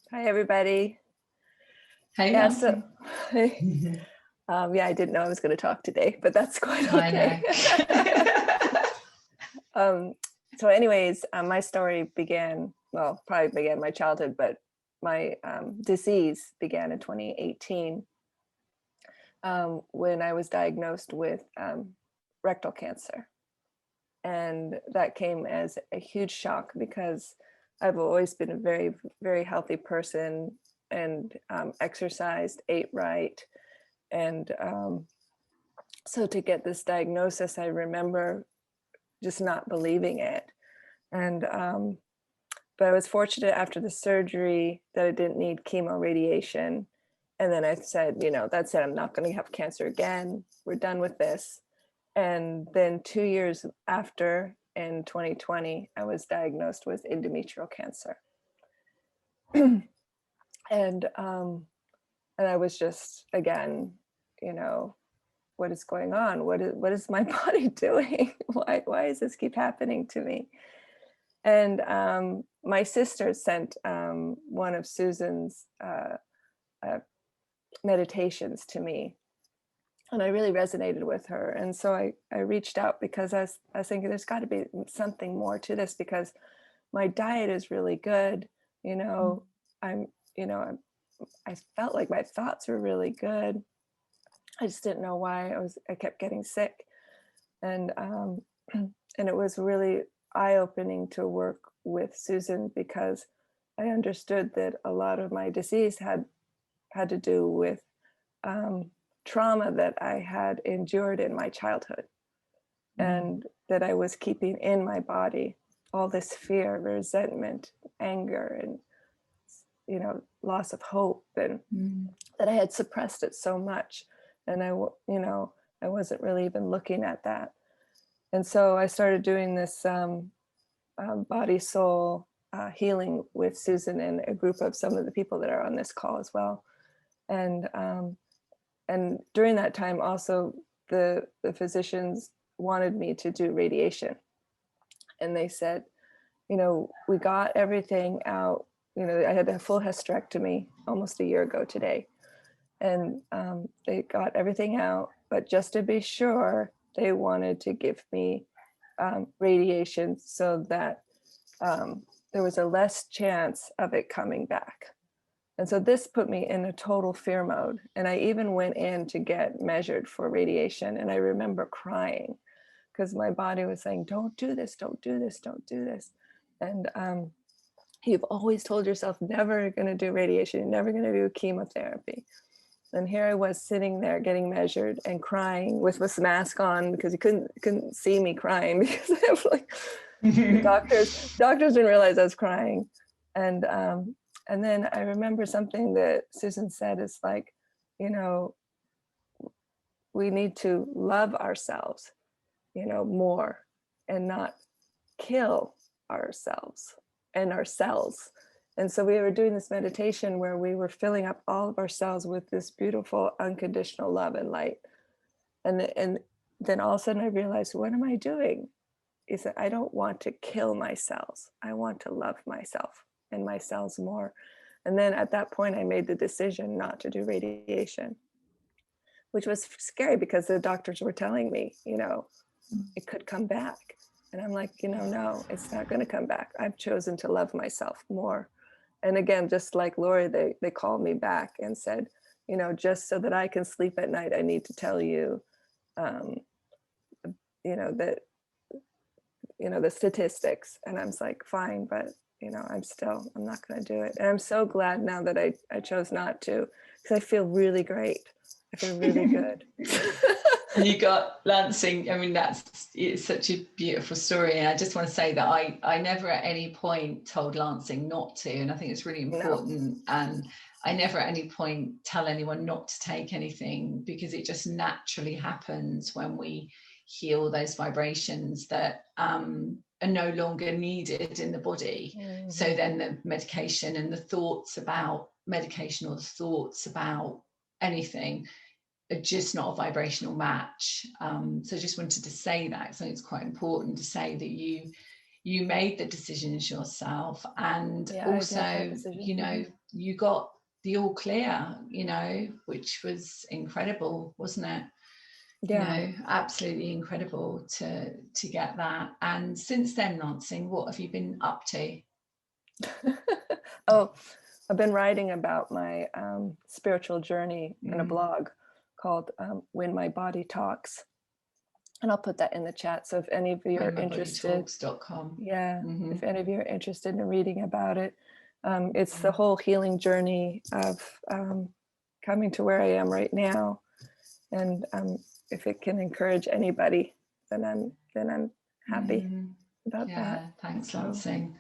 Hi, everybody. Hey, Yeah, so Lansing. yeah, I didn't know I was going to talk today, but that's quite I okay. know. um, so, anyways, my story began, well, probably began my childhood, but my disease began in 2018 when I was diagnosed with rectal cancer. And that came as a huge shock because I've always been a very, very healthy person and exercised, ate right. And so to get this diagnosis, I remember just not believing it. And but I was fortunate after the surgery that I didn't need chemo radiation. And then I said, that's it, I'm not going to have cancer again. We're done with this. And then 2 years after, in 2020, I was diagnosed with endometrial cancer. and I was just, again, what is going on? What is my body doing? Why does this keep happening to me? And my sister sent one of Susan's meditations to me, and I really resonated with her. And so I reached out because I was thinking there's got to be something more to this, because my diet is really good. I'm, I felt like my thoughts were really good. I just didn't know why I kept getting sick. And and it was really eye-opening to work with Susan, because I understood that a lot of my disease had to do with trauma that I had endured in my childhood, and that I was keeping in my body, all this fear, resentment, anger, and loss of hope, and that I had suppressed it so much. And I wasn't really even looking at that. And so I started doing this body soul healing with Susan and a group of some of the people that are on this call as well. And during that time also, the physicians wanted me to do radiation. And they said, we got everything out. I had a full hysterectomy almost a year ago today. And they got everything out, but just to be sure, they wanted to give me radiation so that there was a less chance of it coming back. And so this put me in a total fear mode. And I even went in to get measured for radiation. And I remember crying because my body was saying, don't do this, don't do this, don't do this. And you've always told yourself never going to do radiation, you're never going to do chemotherapy. And here I was sitting there getting measured and crying with this mask on, because you couldn't see me crying, because I have the doctors didn't realize I was crying. And then I remember something that Susan said is like, we need to love ourselves, more, and not kill ourselves and our cells. And so we were doing this meditation where we were filling up all of our cells with this beautiful unconditional love and light. And then all of a sudden I realized, what am I doing? Is that I don't want to kill my cells. I want to love myself and my cells more. And then at that point, I made the decision not to do radiation, which was scary because the doctors were telling me, it could come back. And I'm like, no, it's not going to come back. I've chosen to love myself more. And again, just like Lori, they called me back and said, just so that I can sleep at night, I need to tell you, that, the statistics. And I was like, fine, but, I'm not going to do it. And I'm so glad now that I chose not to, because I feel really great. I feel really good. And you got Lansing. I mean, it's such a beautiful story. And I just want to say that I never at any point told Lansing not to. And I think it's really important. No. And I never at any point tell anyone not to take anything, because it just naturally happens when we heal those vibrations that are no longer needed in the body. Mm-hmm. So then the medication and the thoughts about medication, or the thoughts about anything, are just not a vibrational match. So I just wanted to say that. So it's quite important to say that you you made the decisions yourself, and Yeah, I did that also, decision. you know, you got the all clear, you know, which was incredible, wasn't it? You Yeah. know, absolutely incredible to get that. And since then, Lansing, what have you been up to? Oh, I've been writing about my spiritual journey in a Mm. blog called When My Body Talks. And I'll put that in the chat. So if any of you are interested, whenmybodytalks.com. yeah, Mm-hmm. if any of you are interested in reading about it, it's the whole healing journey of coming to where I am right now. And if it can encourage anybody, then I'm happy about that. Yeah, thanks, So, Lansing.